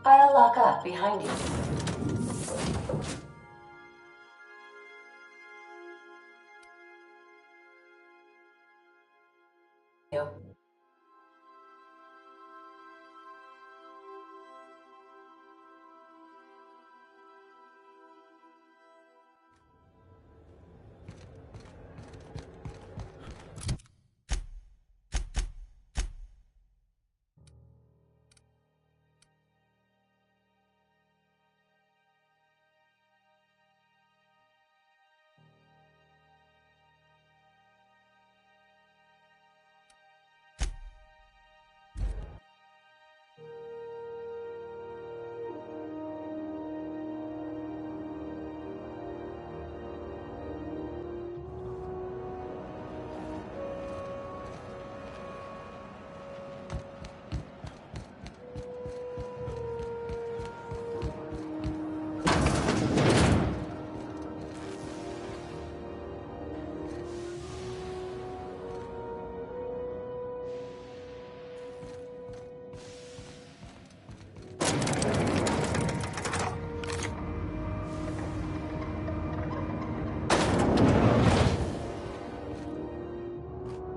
I'll lock up behind you.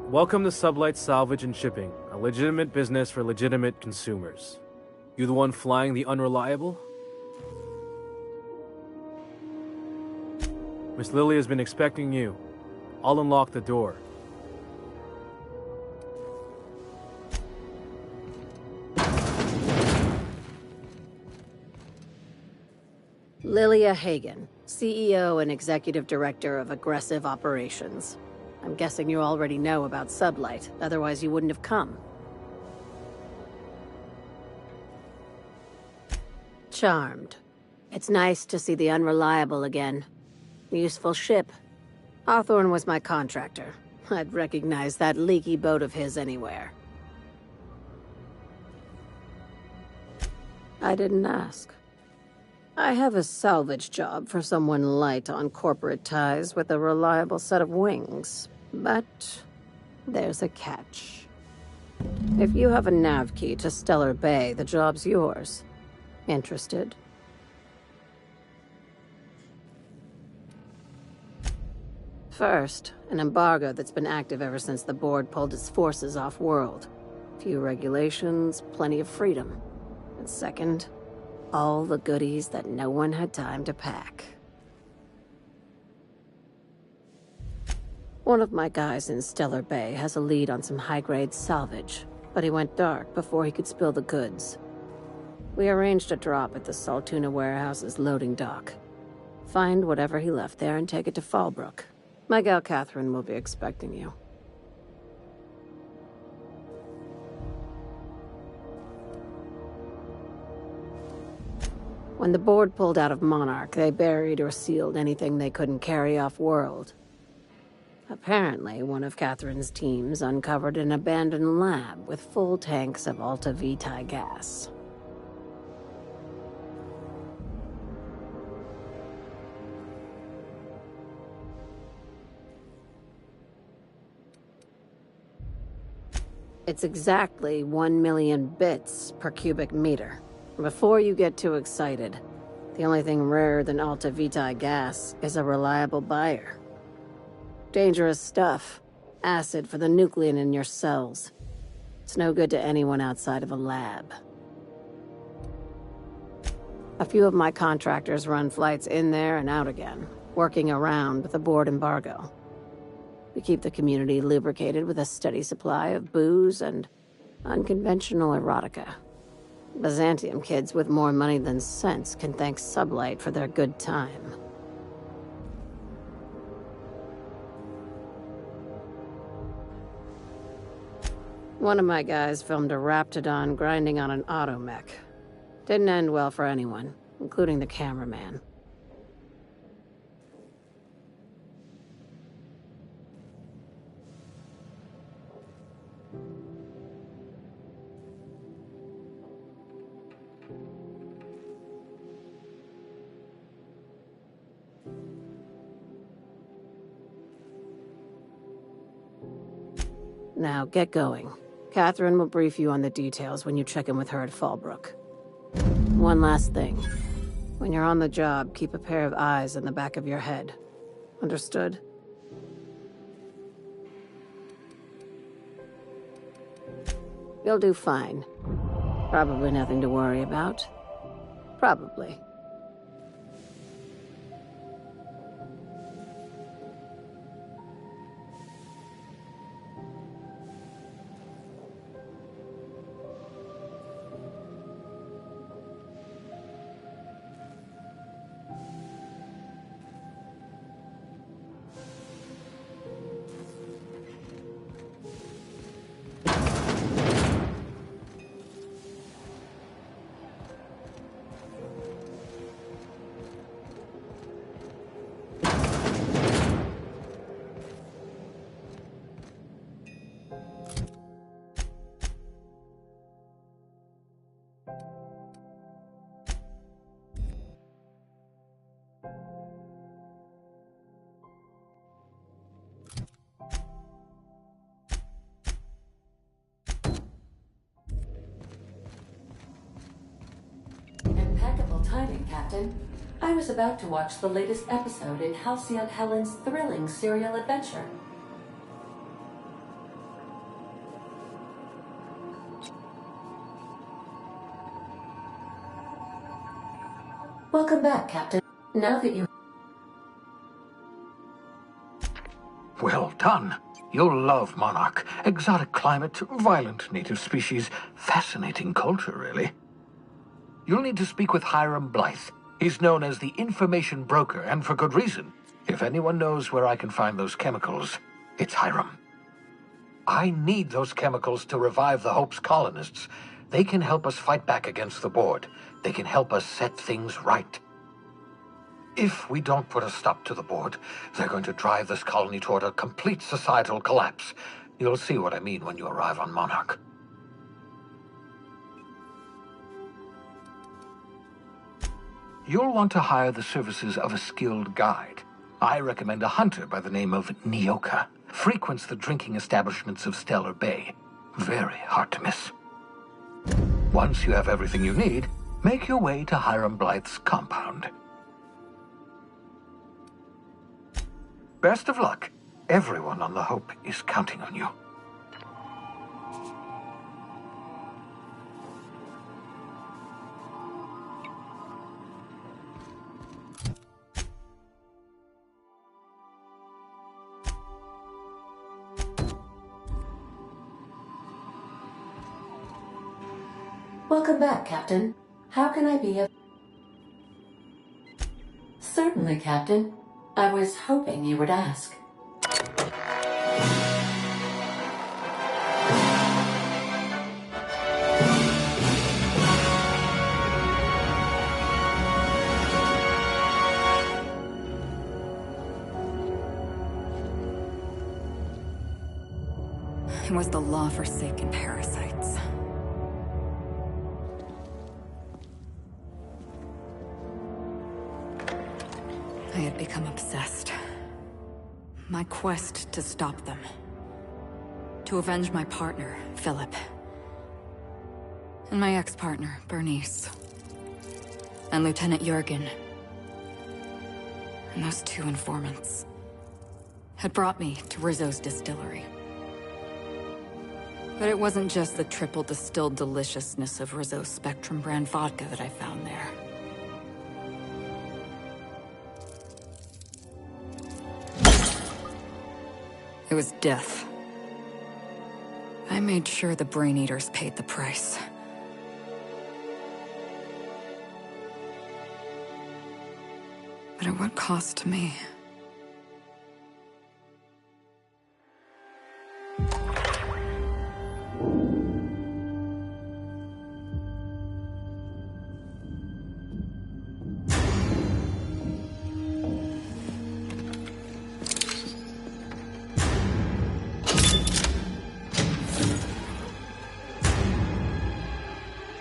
Welcome to Sublight Salvage and Shipping, a legitimate business for legitimate consumers. You the one flying the Unreliable? Miss Lily has been expecting you. I'll unlock the door. Lilia Hagen, CEO and Executive Director of Aggressive Operations. I'm guessing you already know about Sublight, otherwise you wouldn't have come. Charmed. It's nice to see the Unreliable again. Useful ship. Hawthorne was my contractor. I'd recognize that leaky boat of his anywhere. I didn't ask. I have a salvage job for someone light on corporate ties with a reliable set of wings. But there's a catch. If you have a nav key to Stellar Bay, the job's yours. Interested? First, an embargo that's been active ever since the board pulled its forces off-world. Few regulations, plenty of freedom. And second, all the goodies that no one had time to pack. One of my guys in Stellar Bay has a lead on some high-grade salvage, but he went dark before he could spill the goods. We arranged a drop at the Saltuna warehouse's loading dock. Find whatever he left there and take it to Fallbrook. My gal Catherine will be expecting you. When the board pulled out of Monarch, they buried or sealed anything they couldn't carry off-world. Apparently, one of Catherine's teams uncovered an abandoned lab with full tanks of Alta Vitae gas. It's exactly 1 million bits per cubic meter. Before you get too excited, the only thing rarer than Alta Vitae gas is a reliable buyer. Dangerous stuff. Acid for the nucleon in your cells. It's no good to anyone outside of a lab. A few of my contractors run flights in there and out again, working around with the board embargo. We keep the community lubricated with a steady supply of booze and unconventional erotica. Byzantium kids with more money than sense can thank Sublight for their good time. One of my guys filmed a Raptidon grinding on an automech. Didn't end well for anyone, including the cameraman. Now, get going. Catherine will brief you on the details when you check in with her at Fallbrook. One last thing. When you're on the job, keep a pair of eyes in the back of your head. Understood? You'll do fine. Probably nothing to worry about. Probably. Impeccable timing, Captain. I was about to watch the latest episode in Halcyon Helen's thrilling serial adventure. Welcome back, Captain. Now that you... Well done. You'll love Monarch. Exotic climate, violent native species, fascinating culture, really. You'll need to speak with Hiram Blythe. He's known as the information broker, and for good reason. If anyone knows where I can find those chemicals, it's Hiram. I need those chemicals to revive the Hope's colonists. They can help us fight back against the Board. They can help us set things right. If we don't put a stop to the Board, they're going to drive this colony toward a complete societal collapse. You'll see what I mean when you arrive on Monarch. You'll want to hire the services of a skilled guide. I recommend a hunter by the name of Nyoka. Frequents the drinking establishments of Stellar Bay. Very hard to miss. Once you have everything you need, make your way to Hiram Blythe's compound. Best of luck. Everyone on the Hope is counting on you. Welcome back, Captain. How can I be of... Certainly, Captain. I was hoping you would ask. It was the law-forsaken parasites. I had become obsessed. My quest to stop them. To avenge my partner, Philip. And my ex-partner, Bernice. And Lieutenant Jurgen. And those two informants had brought me to Rizzo's distillery. But it wasn't just the triple distilled deliciousness of Rizzo's Spectrum brand vodka that I found there. It was death. I made sure the Brain Eaters paid the price. But at what cost to me?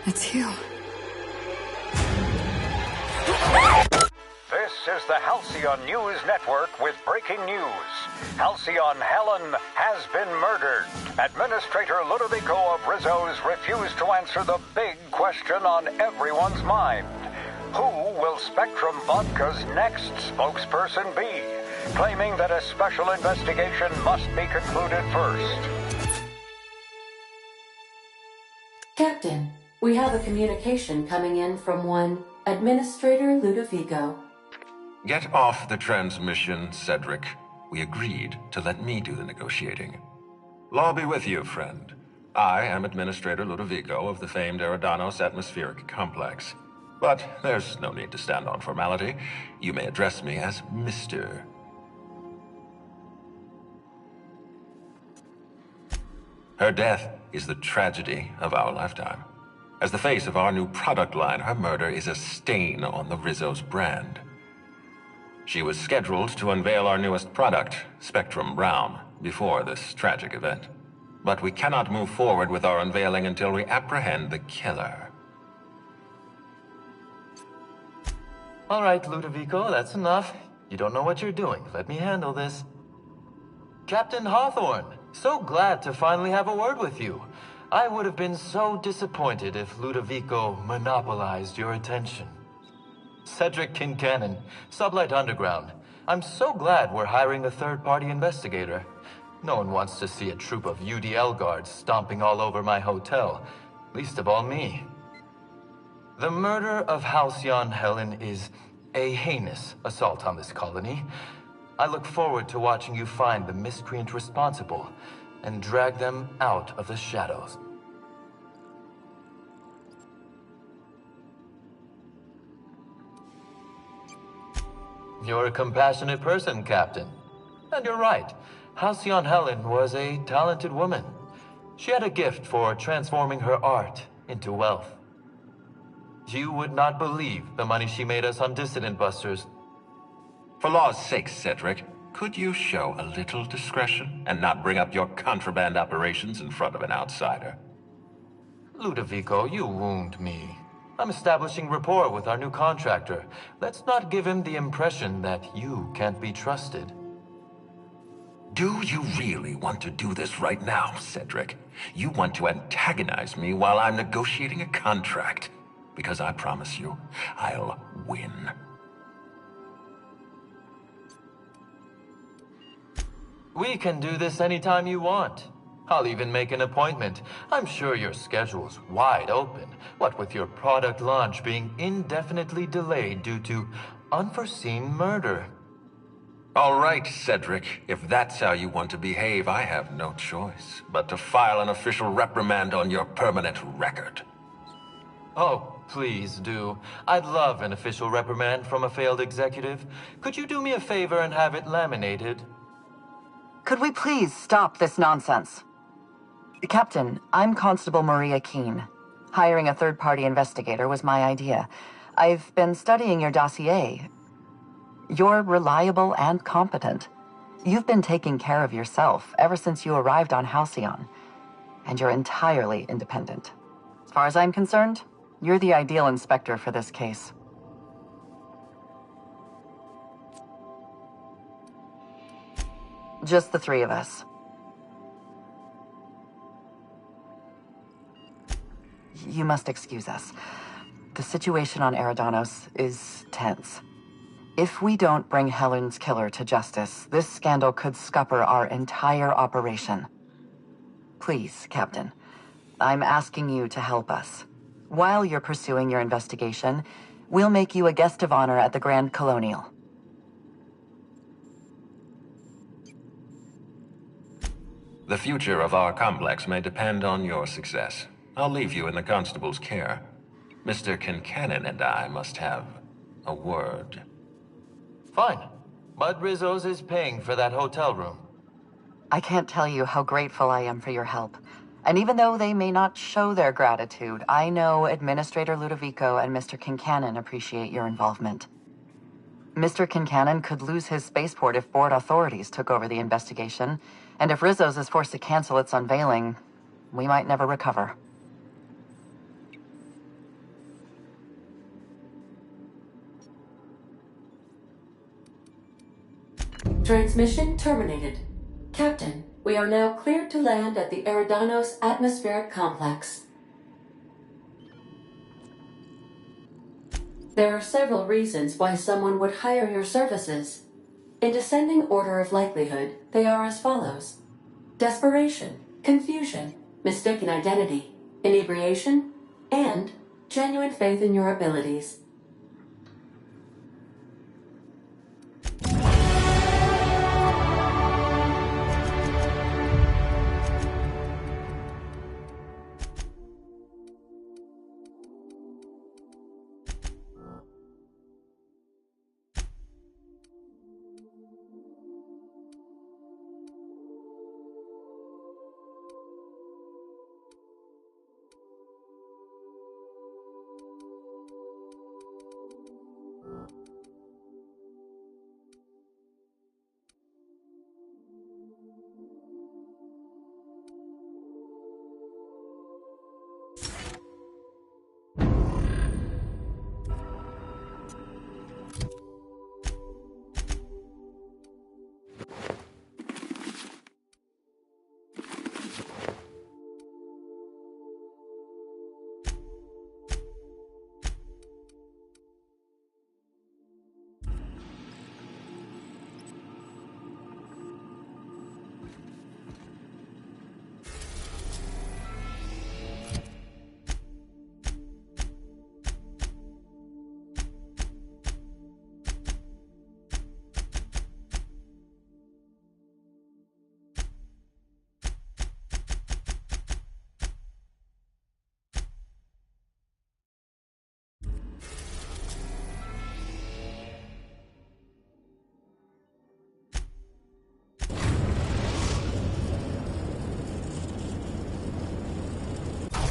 It's you. This is the Halcyon News Network with breaking news. Halcyon Helen has been murdered. Administrator Ludovico of Rizzo's refused to answer the big question on everyone's mind. Who will Spectrum Vodka's next spokesperson be? Claiming that a special investigation must be concluded first. Captain, we have a communication coming in from one Administrator Ludovico. Get off the transmission, Cedric. We agreed to let me do the negotiating. Law be with you, friend. I am Administrator Ludovico of the famed Eridanos Atmospheric Complex. But there's no need to stand on formality. You may address me as Mr. Her death is the tragedy of our lifetime. As the face of our new product line, her murder is a stain on the Rizzo's brand. She was scheduled to unveil our newest product, Spectrum Brown, before this tragic event. But we cannot move forward with our unveiling until we apprehend the killer. All right, Ludovico, that's enough. You don't know what you're doing. Let me handle this. Captain Hawthorne, so glad to finally have a word with you. I would have been so disappointed if Ludovico monopolized your attention. Cedric Kincannon, Sublight Underground. I'm so glad we're hiring a third-party investigator. No one wants to see a troop of UDL guards stomping all over my hotel, least of all me. The murder of Halcyon Helen is a heinous assault on this colony. I look forward to watching you find the miscreant responsible and drag them out of the shadows. You're a compassionate person, Captain. And you're right. Halcyon Helen was a talented woman. She had a gift for transforming her art into wealth. You would not believe the money she made us on Dissident Busters. For law's sake, Cedric, could you show a little discretion and not bring up your contraband operations in front of an outsider? Ludovico, you wound me. I'm establishing rapport with our new contractor. Let's not give him the impression that you can't be trusted. Do you really want to do this right now, Cedric? You want to antagonize me while I'm negotiating a contract? Because I promise you, I'll win. We can do this anytime you want. I'll even make an appointment. I'm sure your schedule's wide open, what with your product launch being indefinitely delayed due to unforeseen murder. All right, Cedric. If that's how you want to behave, I have no choice but to file an official reprimand on your permanent record. Oh, please do. I'd love an official reprimand from a failed executive. Could you do me a favor and have it laminated? Could we please stop this nonsense? Captain, I'm Constable Maria Keene. Hiring a third-party investigator was my idea. I've been studying your dossier. You're reliable and competent. You've been taking care of yourself ever since you arrived on Halcyon. And you're entirely independent. As far as I'm concerned, you're the ideal inspector for this case. Just the three of us. You must excuse us. The situation on Eridanos is tense. If we don't bring Helen's killer to justice, this scandal could scupper our entire operation. Please, Captain, I'm asking you to help us. While you're pursuing your investigation, we'll make you a guest of honor at the Grand Colonial. The future of our complex may depend on your success. I'll leave you in the constable's care. Mr. Kincannon and I must have a word. Fine. Bud Rizzo's is paying for that hotel room. I can't tell you how grateful I am for your help. And even though they may not show their gratitude, I know Administrator Ludovico and Mr. Kincannon appreciate your involvement. Mr. Kincannon could lose his spaceport if board authorities took over the investigation, and if Rizzo's is forced to cancel its unveiling, we might never recover. Transmission terminated. Captain, we are now cleared to land at the Eridanos Atmospheric Complex. There are several reasons why someone would hire your services. In descending order of likelihood, they are as follows: desperation, confusion, mistaken identity, inebriation, and genuine faith in your abilities.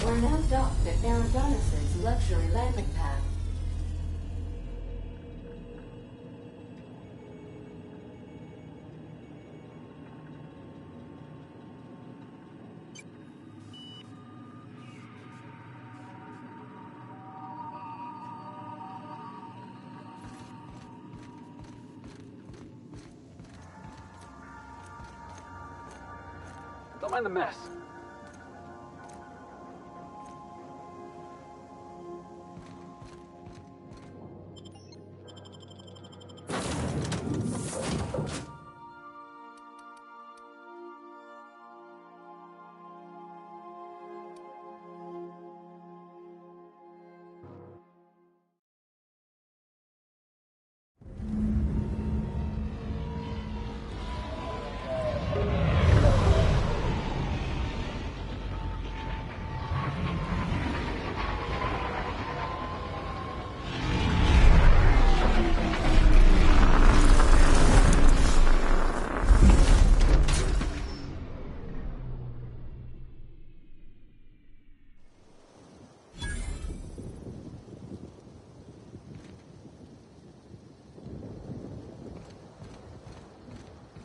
We're now docked at Eridanos' luxury landing pad. Don't mind the mess.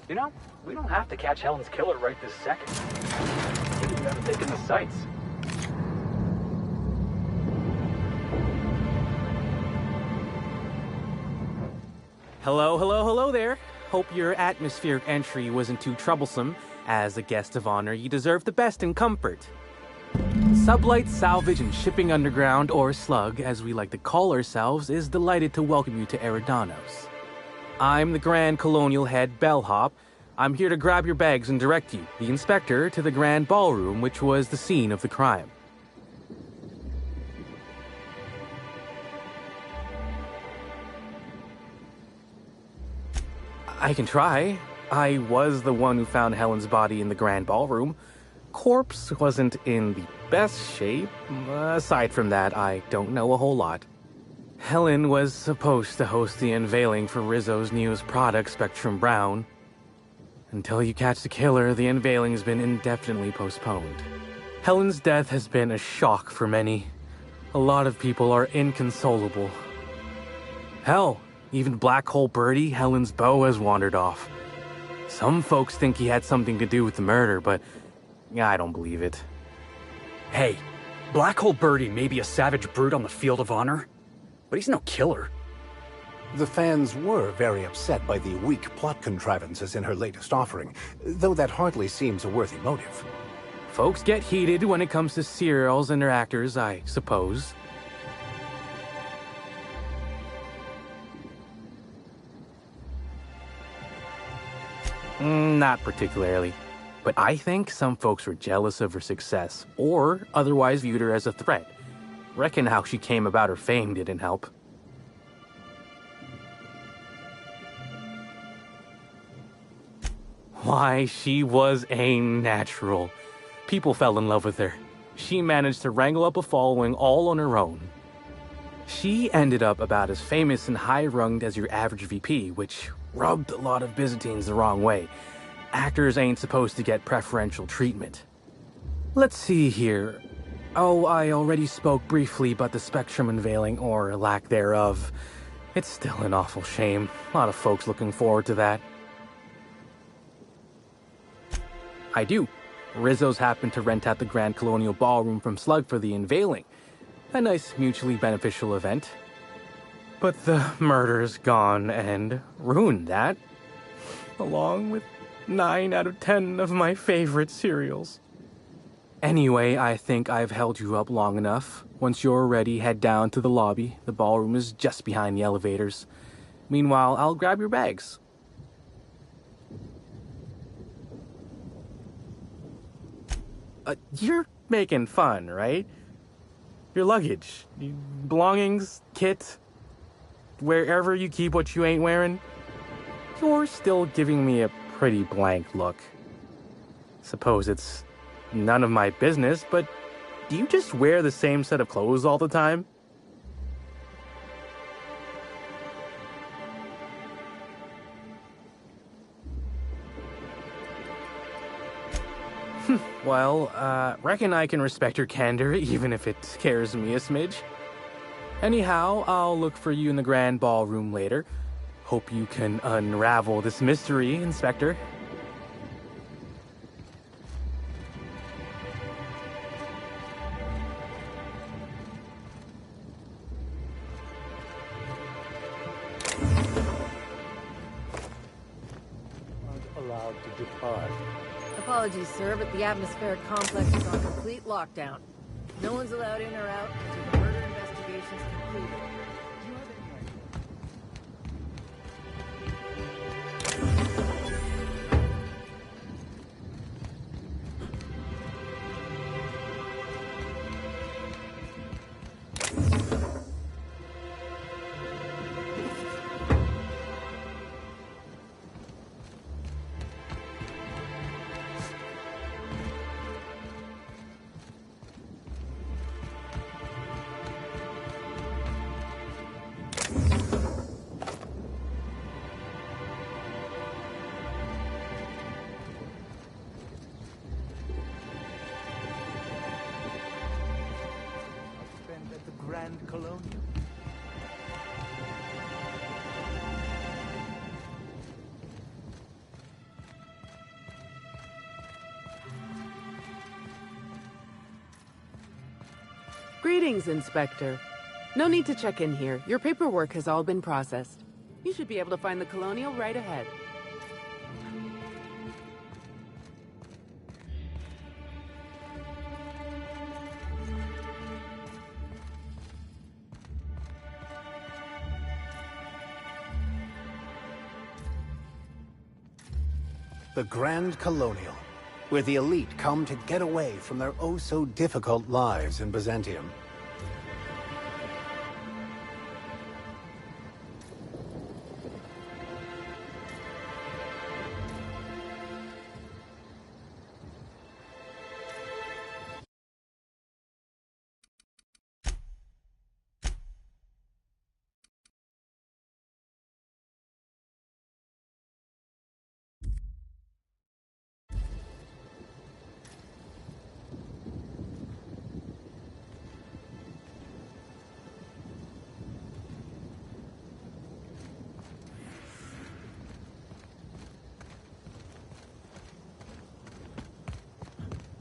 You know, we don't have to catch Helen's killer right this second. Maybe we haven't taken the sights. Hello there. Hope your atmospheric entry wasn't too troublesome. As a guest of honor, you deserve the best in comfort. Sublight Salvage and Shipping Underground, or SLUG, as we like to call ourselves, is delighted to welcome you to Eridanos. I'm the Grand Colonial Head, Bellhop. I'm here to grab your bags and direct you, the Inspector, to the Grand Ballroom, which was the scene of the crime. I can try. I was the one who found Helen's body in the Grand Ballroom. Corpse wasn't in the best shape. Aside from that, I don't know a whole lot. Helen was supposed to host the unveiling for Rizzo's newest product, Spectrum Brown. Until you catch the killer, the unveiling's been indefinitely postponed. Helen's death has been a shock for many. A lot of people are inconsolable. Hell, even Black Hole Birdie, Helen's beau, has wandered off. Some folks think he had something to do with the murder, but I don't believe it. Hey, Black Hole Birdie may be a savage brute on the field of honor, but he's no killer. The fans were very upset by the weak plot contrivances in her latest offering, though that hardly seems a worthy motive. Folks get heated when it comes to serials and their actors, I suppose. Not particularly. But I think some folks were jealous of her success, or otherwise viewed her as a threat. Reckon how she came about her fame didn't help. Why, she was a natural. People fell in love with her. She managed to wrangle up a following all on her own. She ended up about as famous and high-runged as your average VP, which rubbed a lot of Byzantines the wrong way. Actors ain't supposed to get preferential treatment. Let's see here. Oh, I already spoke briefly about the Spectrum unveiling, or lack thereof. It's still an awful shame. A lot of folks looking forward to that. I do. Rizzo's happened to rent out the Grand Colonial Ballroom from Slug for the unveiling. A nice mutually beneficial event. But the murder's gone and ruined that. Along with 9 out of 10 of my favorite serials. Anyway, I think I've held you up long enough. Once you're ready, head down to the lobby. The ballroom is just behind the elevators. Meanwhile, I'll grab your bags. You're making fun, right? Your luggage, belongings, kit, wherever you keep what you ain't wearing. You're still giving me a pretty blank look. Suppose it's none of my business, but do you just wear the same set of clothes all the time? Well, reckon I can respect your candor, even if it scares me a smidge. Anyhow, I'll look for you in the Grand Ballroom later. Hope you can unravel this mystery, Inspector. Allowed to depart. Apologies, sir, but the atmospheric complex is on complete lockdown. No one's allowed in or out until the murder investigation's concluded. At the Grand Colonial. Greetings, Inspector. No need to check in here. Your paperwork has all been processed. You should be able to find the Colonial right ahead. The Grand Colonial, where the elite come to get away from their oh-so-difficult lives in Byzantium.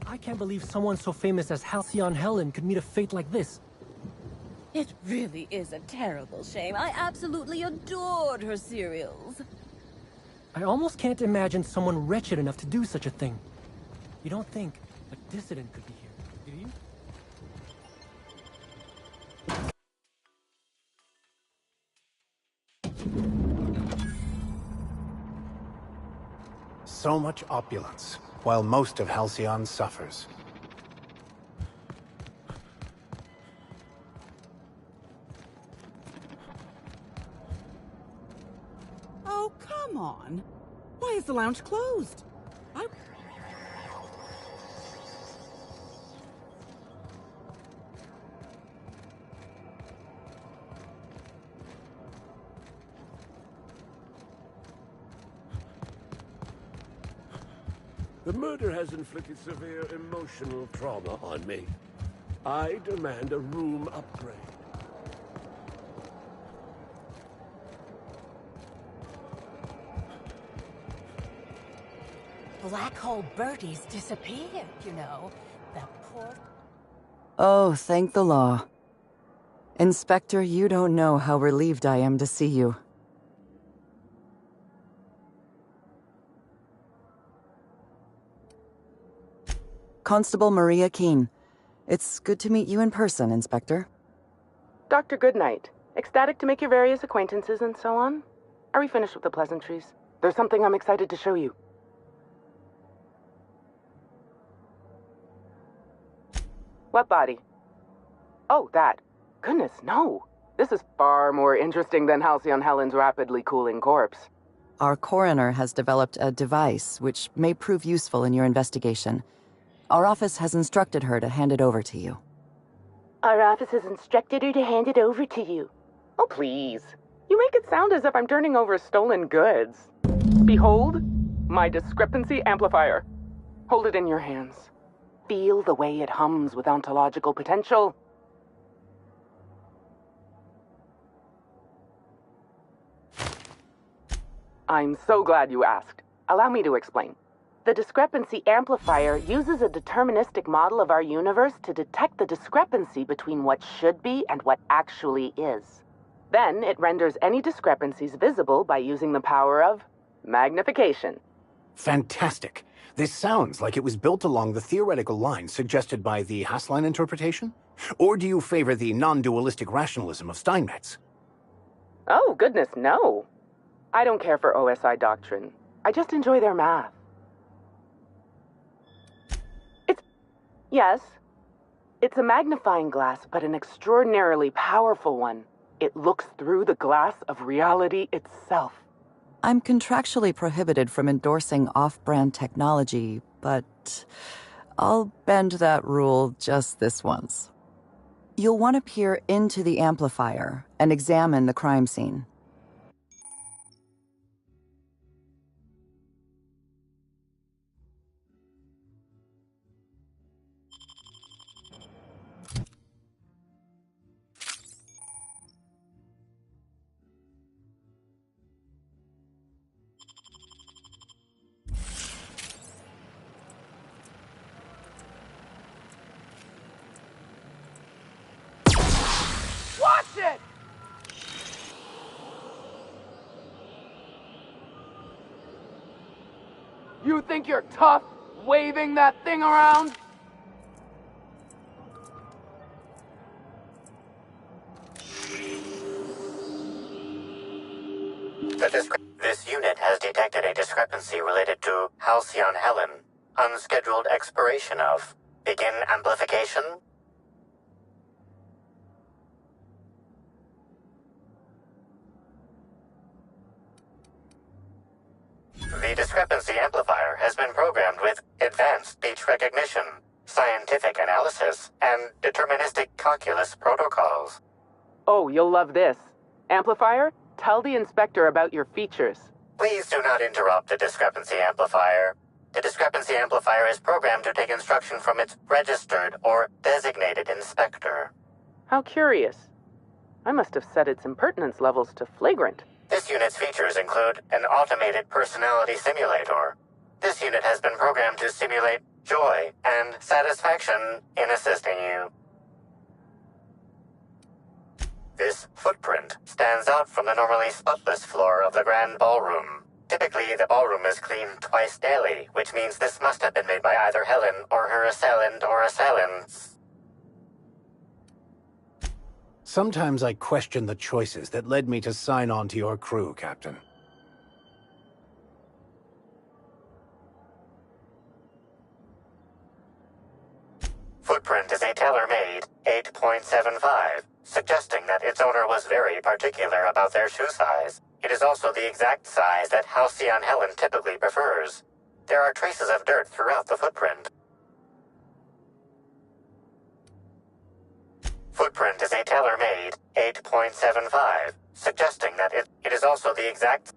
I can't believe someone so famous as Halcyon Helen could meet a fate like this. It really is a terrible shame. I absolutely adored her cereals. I almost can't imagine someone wretched enough to do such a thing. You don't think a dissident could be here, do you? So much opulence, while most of Halcyon suffers. Oh, come on. Why is the lounge closed? The murder has inflicted severe emotional trauma on me. I demand a room upgrade. Black Hole Bertie's disappeared, you know. The poor... Oh, thank the law. Inspector, you don't know how relieved I am to see you. Constable Maria Keene. It's good to meet you in person, Inspector. Dr. Goodnight. Ecstatic to make your various acquaintances and so on. Are we finished with the pleasantries? There's something I'm excited to show you. What body? Oh, that. Goodness, no. This is far more interesting than Halcyon Helen's rapidly cooling corpse. Our coroner has developed a device which may prove useful in your investigation. Our office has instructed her to hand it over to you. Our office has instructed her to hand it over to you. Oh, please. You make it sound as if I'm turning over stolen goods. Behold, my discrepancy amplifier. Hold it in your hands. Feel the way it hums with ontological potential. I'm so glad you asked. Allow me to explain. The discrepancy amplifier uses a deterministic model of our universe to detect the discrepancy between what should be and what actually is. Then it renders any discrepancies visible by using the power of magnification. Fantastic. This sounds like it was built along the theoretical lines suggested by the Hassline interpretation? Or do you favor the non-dualistic rationalism of Steinmetz? Oh, goodness, no. I don't care for OSI doctrine. I just enjoy their math. Yes. It's a magnifying glass, but an extraordinarily powerful one. It looks through the glass of reality itself. I'm contractually prohibited from endorsing off-brand technology, but I'll bend that rule just this once. You'll want to peer into the amplifier and examine the crime scene. Watch it! You think you're tough, waving that thing around? This unit has detected a discrepancy related to Halcyon Helen. Unscheduled expiration of. Begin amplification. The discrepancy amplifier has been programmed with advanced speech recognition, scientific analysis, and deterministic calculus protocols. Oh, you'll love this. Amplifier, tell the inspector about your features. Please do not interrupt the discrepancy amplifier. The discrepancy amplifier is programmed to take instruction from its registered or designated inspector. How curious. I must have set its impertinence levels to flagrant. This unit's features include an automated personality simulator. This unit has been programmed to simulate joy and satisfaction in assisting you. This footprint stands out from the normally spotless floor of the grand ballroom. Typically, the ballroom is cleaned twice daily, which means this must have been made by either Helen or her assailant or assailants. Sometimes I question the choices that led me to sign on to your crew, Captain. Footprint is a tailor-made 8.75, suggesting that its owner was very particular about their shoe size. It is also the exact size that Halcyon Helen typically prefers. There are traces of dirt throughout the footprint. Footprint is a tailor-made 8.75, suggesting that it is also the exact...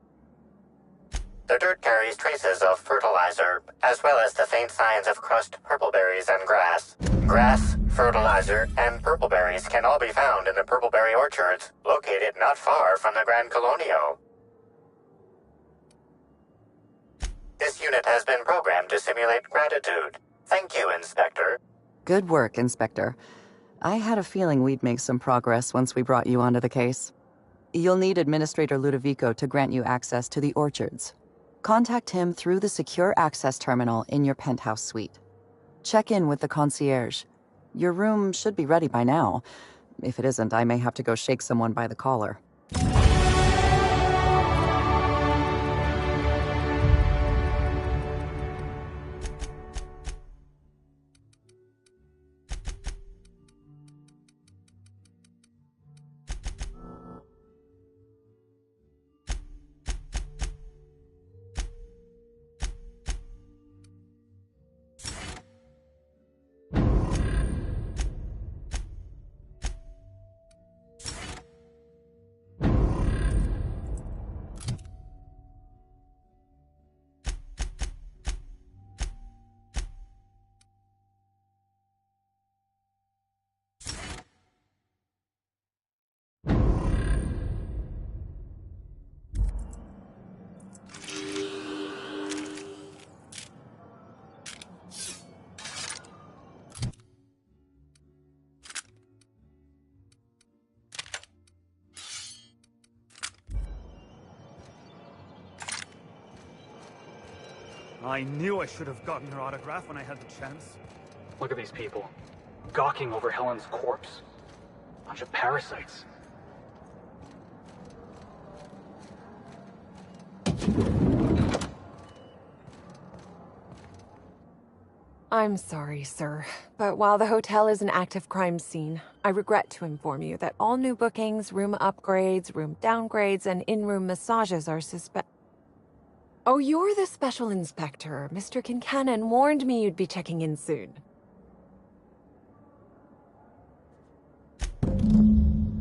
The dirt carries traces of fertilizer, as well as the faint signs of crushed purpleberries and grass. Grass, fertilizer, and purpleberries can all be found in the Purpleberry Orchards, located not far from the Grand Colonio. This unit has been programmed to simulate gratitude. Thank you, Inspector. Good work, Inspector. I had a feeling we'd make some progress once we brought you onto the case. You'll need Administrator Ludovico to grant you access to the Orchards. Contact him through the secure access terminal in your penthouse suite. Check in with the concierge. Your room should be ready by now. If it isn't, I may have to go shake someone by the collar. I knew I should have gotten her autograph when I had the chance. Look at these people, gawking over Helen's corpse. Bunch of parasites. I'm sorry, sir, but while the hotel is an active crime scene, I regret to inform you that all new bookings, room upgrades, room downgrades, and in-room massages are Oh, you're the special inspector. Mr. Kincannon warned me you'd be checking in soon.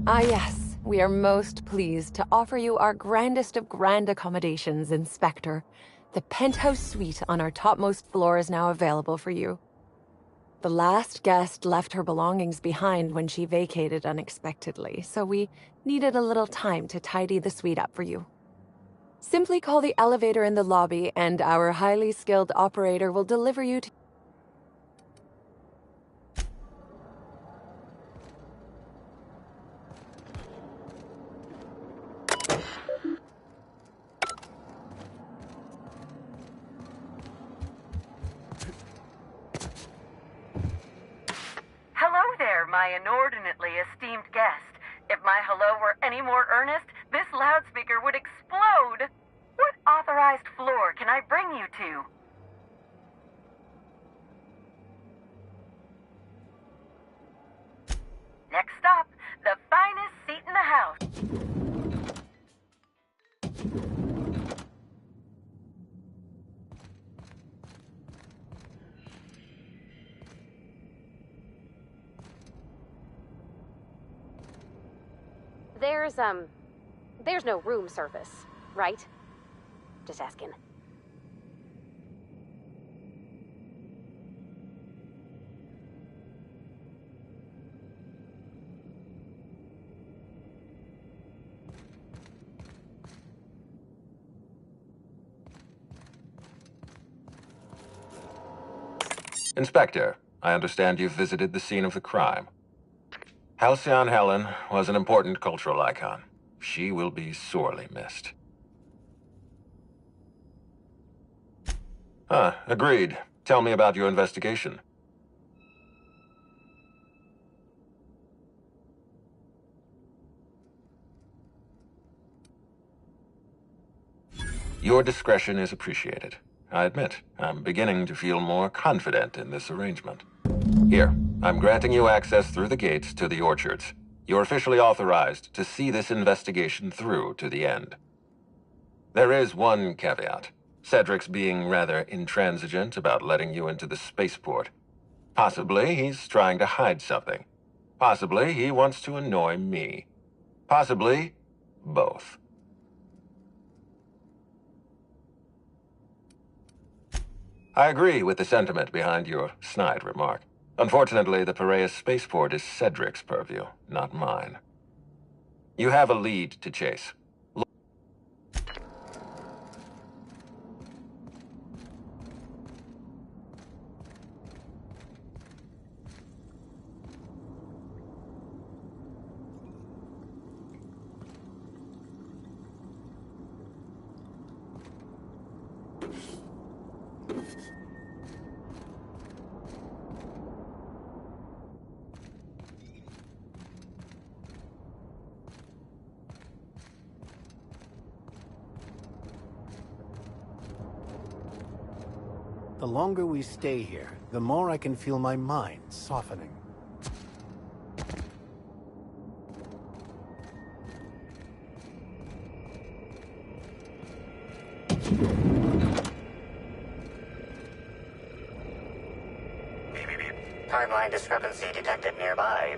Ah, yes. We are most pleased to offer you our grandest of grand accommodations, Inspector. The penthouse suite on our topmost floor is now available for you. The last guest left her belongings behind when she vacated unexpectedly, so we needed a little time to tidy the suite up for you. Simply call the elevator in the lobby, and our highly skilled operator will deliver you to... Hello there, my inordinately esteemed guest. If my hello were any more earnest, this loudspeaker would explode. What authorized floor can I bring you to? Next stop, the finest seat in the house. There's no room service, right? Just asking. Inspector, I understand you've visited the scene of the crime. Halcyon Helen was an important cultural icon. She will be sorely missed. Agreed. Tell me about your investigation. Your discretion is appreciated. I admit, I'm beginning to feel more confident in this arrangement. Here, I'm granting you access through the gates to the orchards. You're officially authorized to see this investigation through to the end. There is one caveat. Cedric's being rather intransigent about letting you into the spaceport. Possibly he's trying to hide something. Possibly he wants to annoy me. Possibly both. I agree with the sentiment behind your snide remark. Unfortunately, the Piraeus spaceport is Cedric's purview, not mine. You have a lead to chase. The longer we stay here, the more I can feel my mind softening. Timeline discrepancy detected nearby.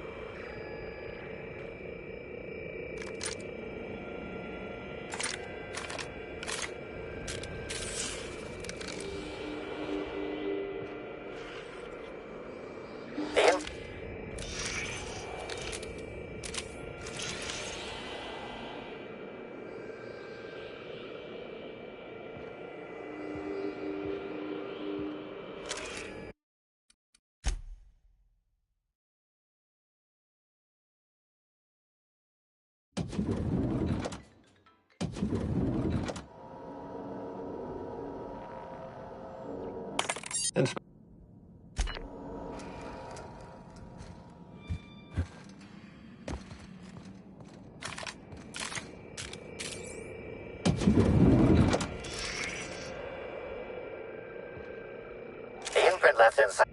The imprint left inside.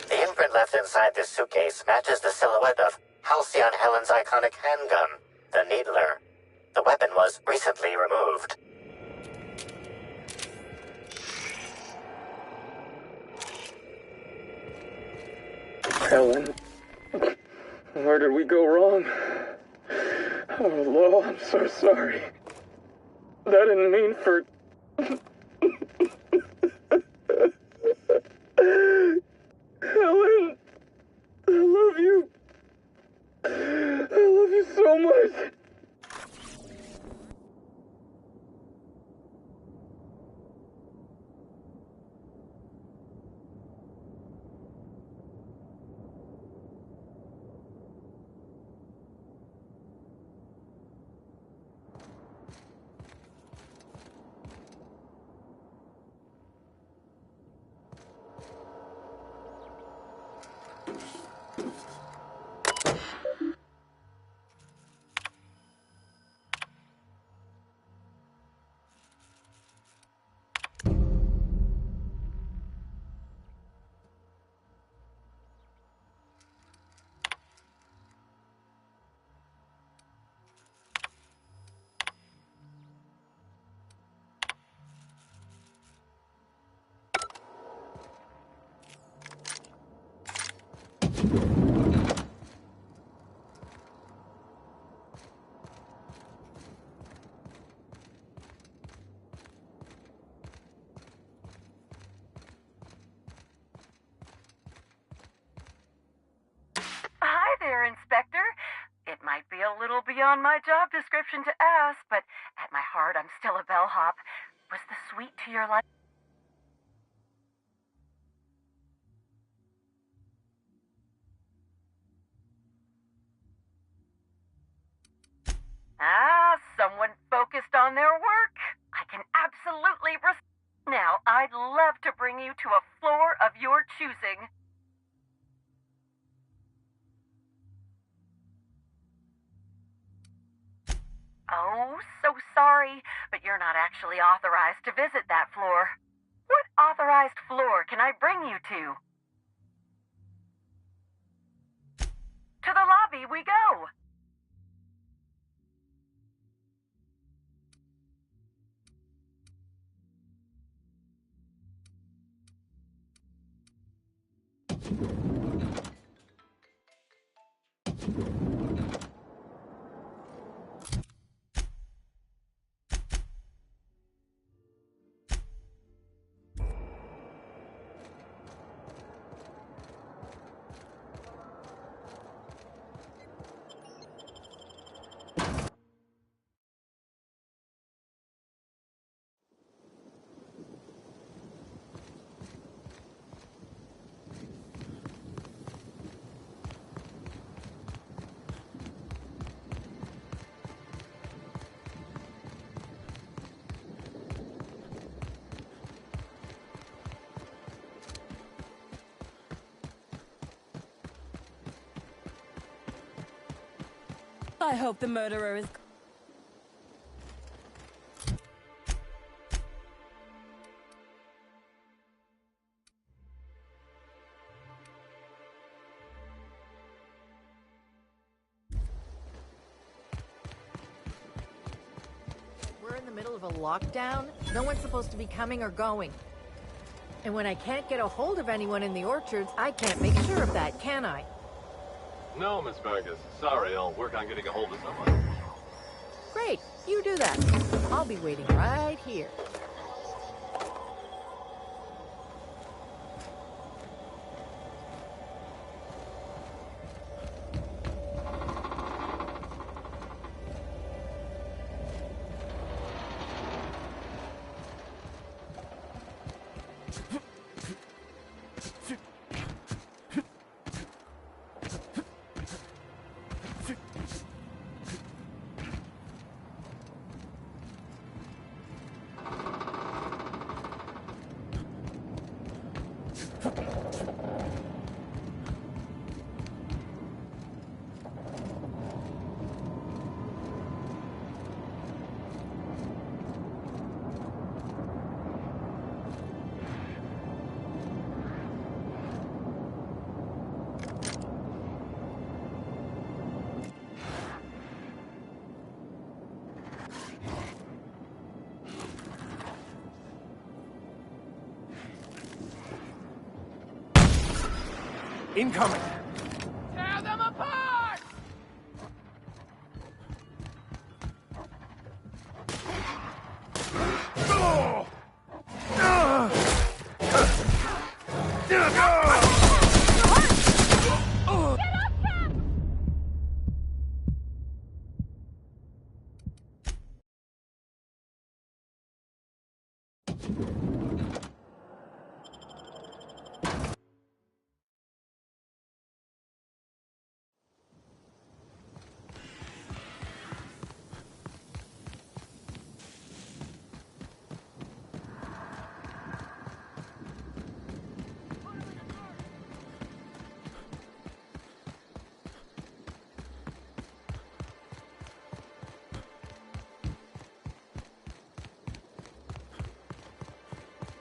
The imprint left inside this suitcase matches the silhouette of Halcyon Helen's iconic handgun, the Needler. The weapon was recently removed. Helen, where did we go wrong? Oh, Lo, I'm so sorry. I didn't mean for... Helen, I love you. I love you so much. beyond my job description to ask, but at my heart, I'm still a bellhop. Was the suite to your liking? Someone focused on their work. I can absolutely now, I'd love to bring you to a floor of your choosing. Oh, so sorry, but you're not actually authorized to visit that floor. What authorized floor can I bring you to? To the lobby we go. I hope the murderer is... We're in the middle of a lockdown. No one's supposed to be coming or going. And when I can't get a hold of anyone in the orchards, I can't make sure of that, can I? No, Miss Burgess. Sorry, I'll work on getting a hold of someone. Great, you do that. I'll be waiting right here. Incoming! Tear them apart!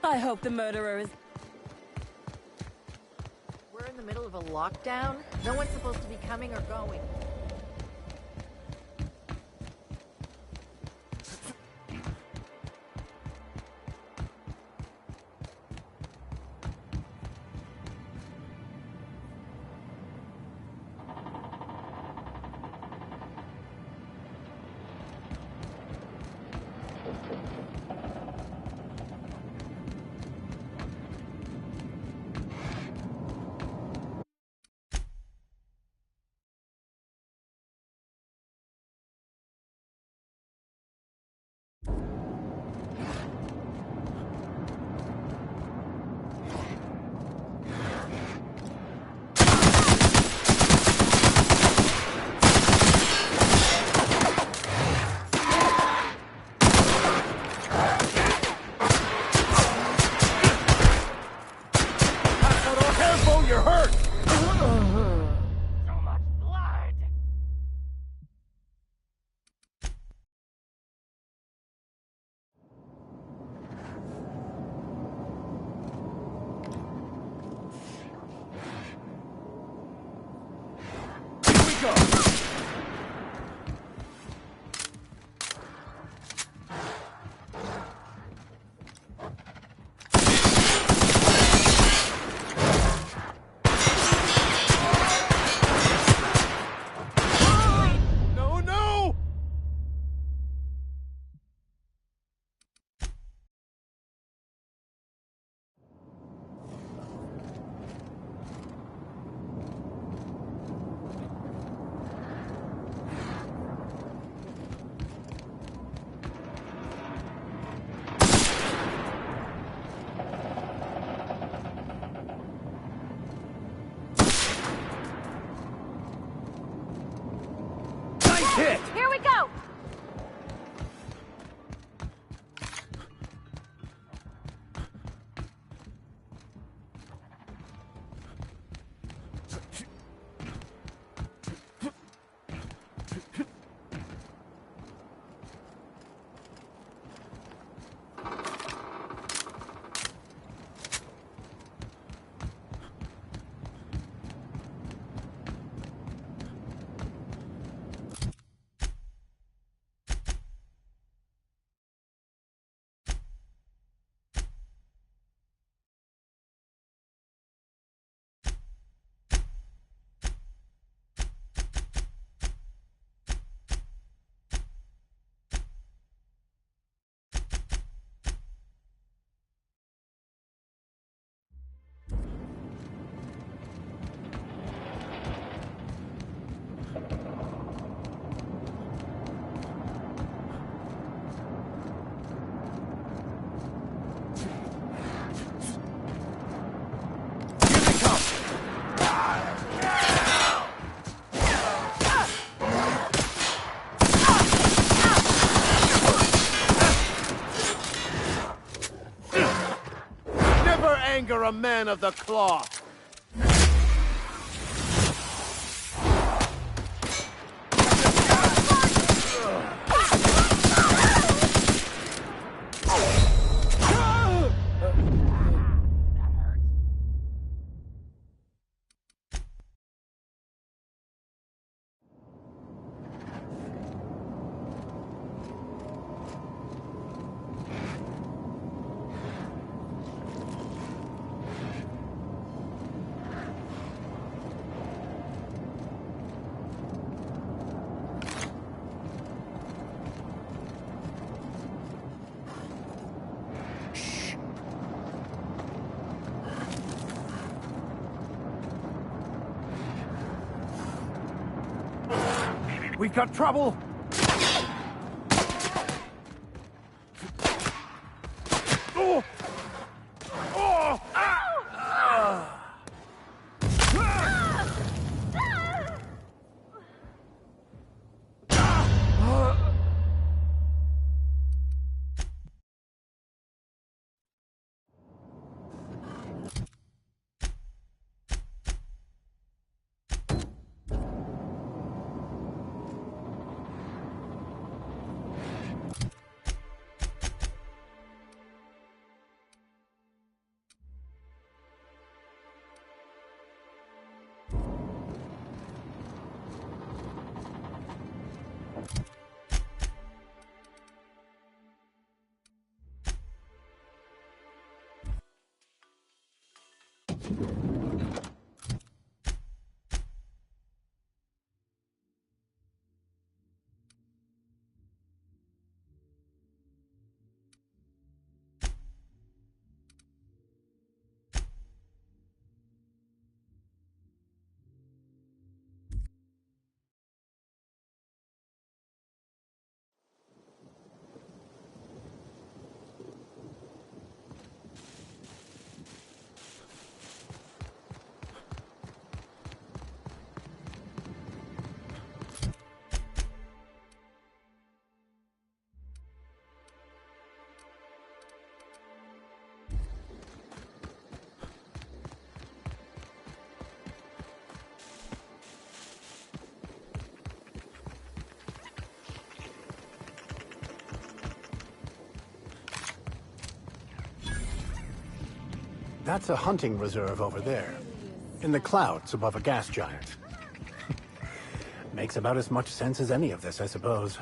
I hope the murderer is... We're in the middle of a lockdown. No one's supposed to be coming or going. No, no! Nice hit! Here we go! Never anger a man of the cloth! We got trouble! Oh! Oh! Ah! That's a hunting reserve over there, in the clouds above a gas giant. Makes about as much sense as any of this, I suppose.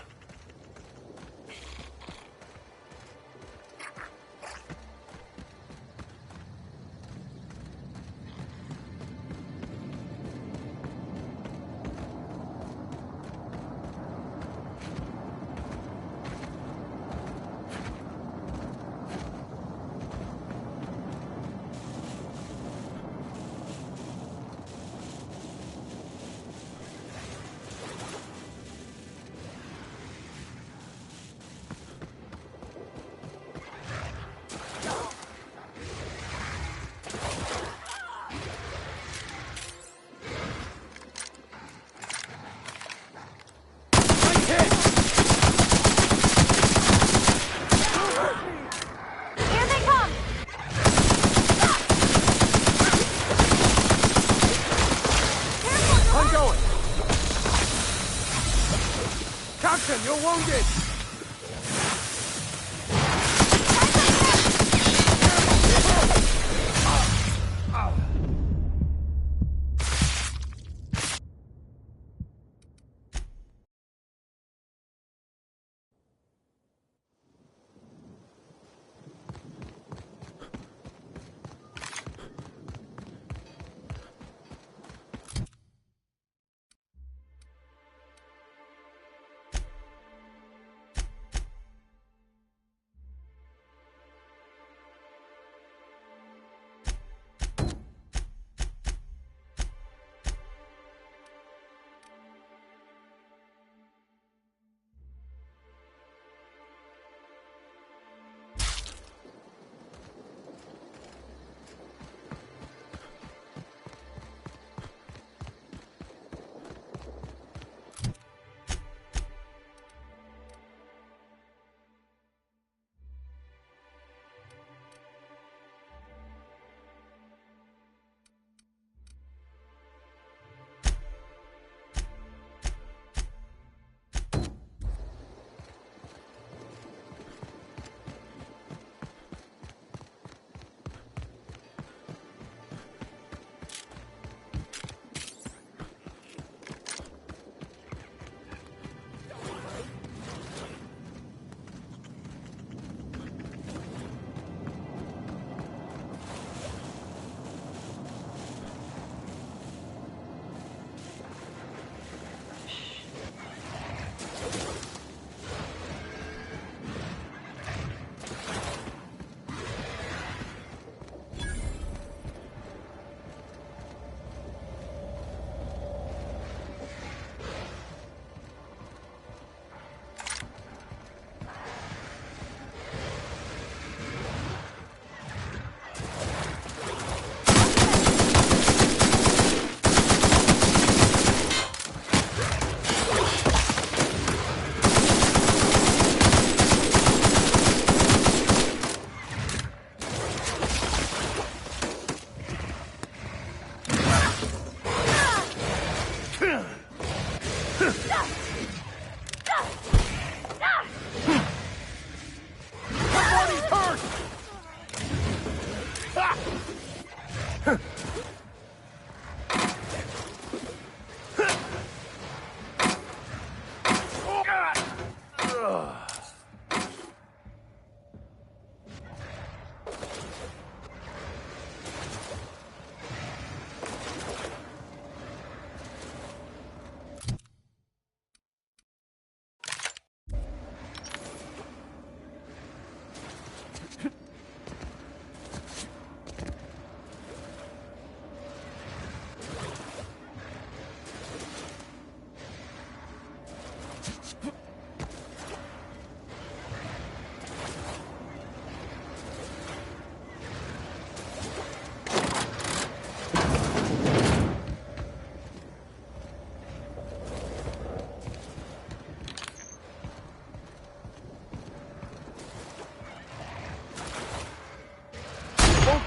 You're wounded!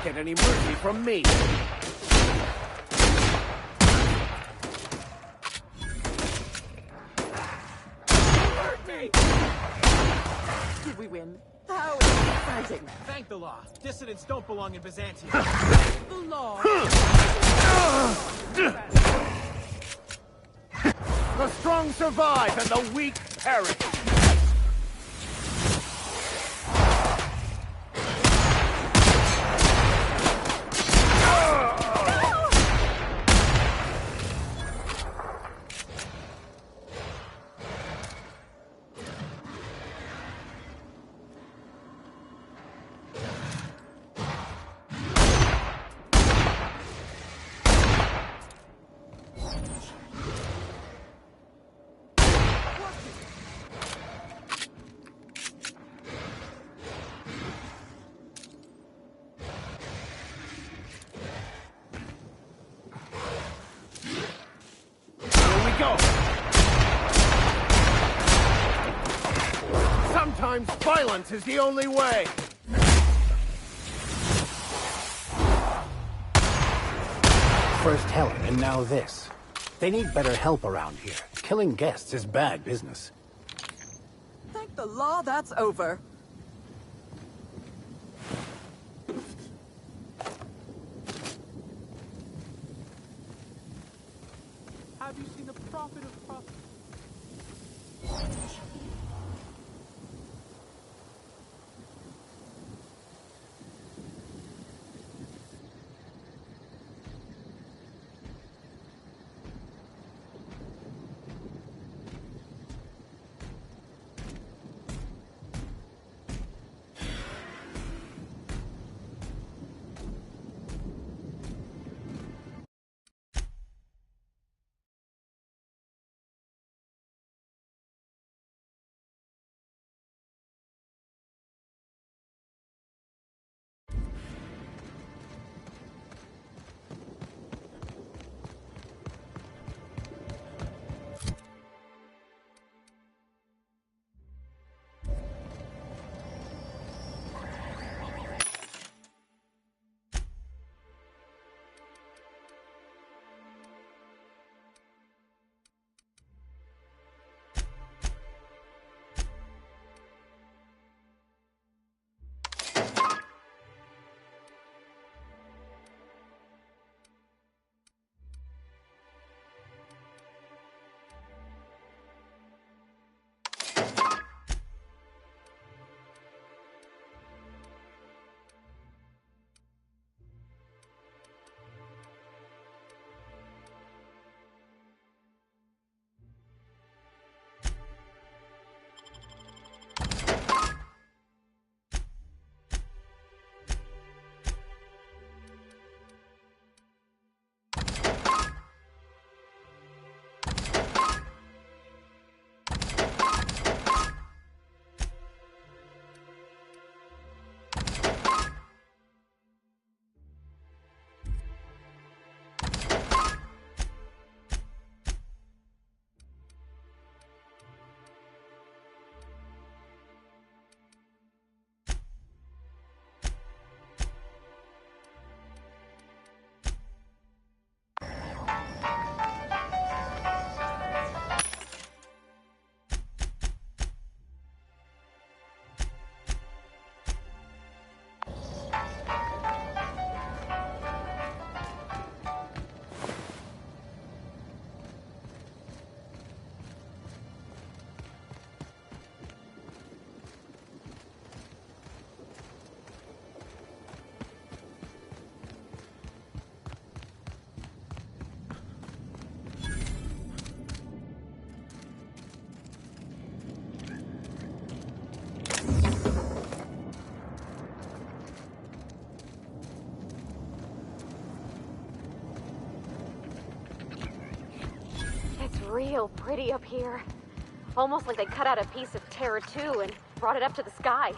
Get any mercy from me. Hurt me! Did we win? How exciting! Thank the law. Dissidents don't belong in Byzantium. The law. The strong survive and the weak perish. Go! Sometimes violence is the only way! First Helen, and now this. They need better help around here. Killing guests is bad business. Thank the law that's over. Have you seen the prophet of prophets? Real pretty up here. Almost like they cut out a piece of Terra 2 and brought it up to the sky.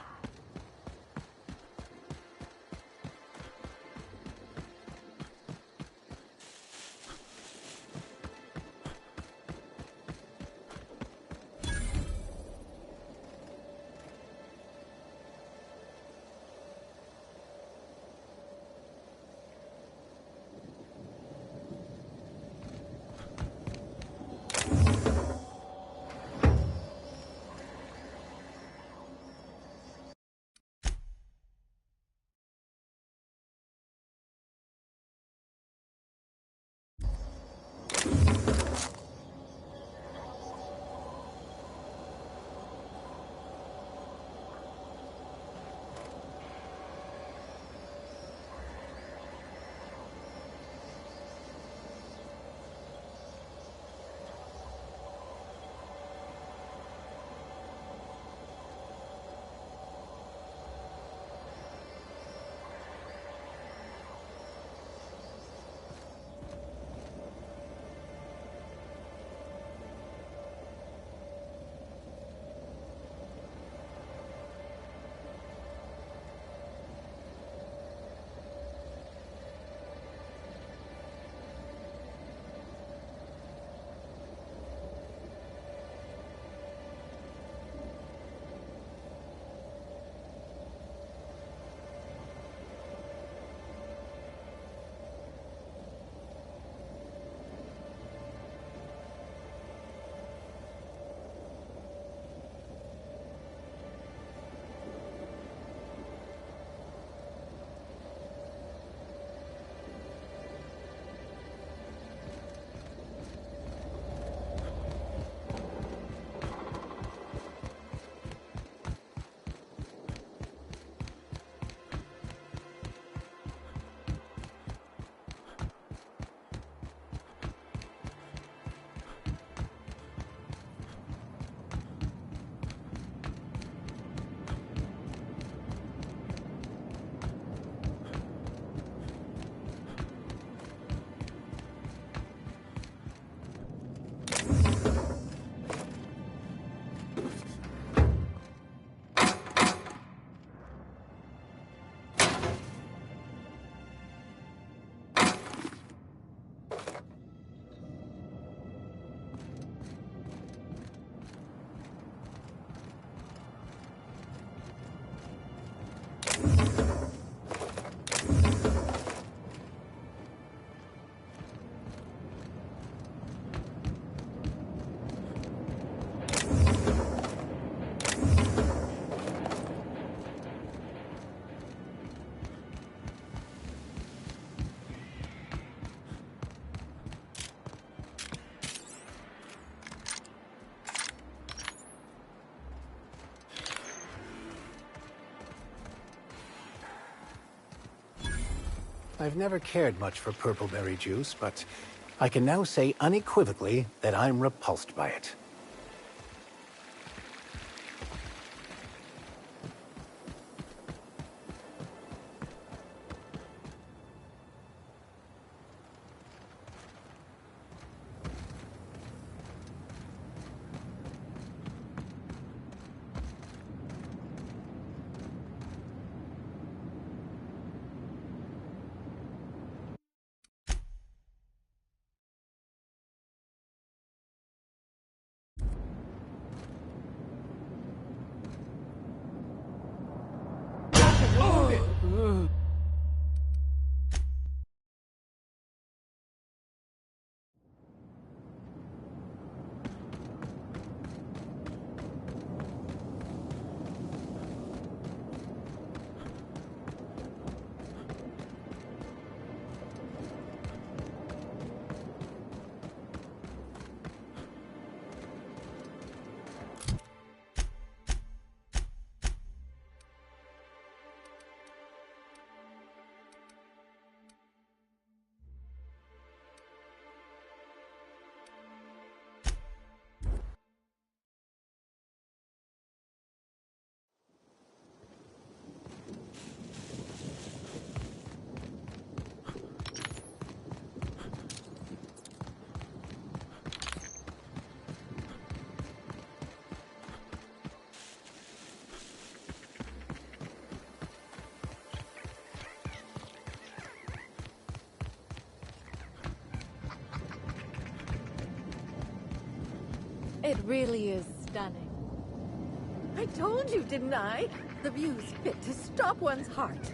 I've never cared much for purple berry juice, but I can now say unequivocally that I'm repulsed by it. It really is stunning. I told you, didn't I? The view's fit to stop one's heart.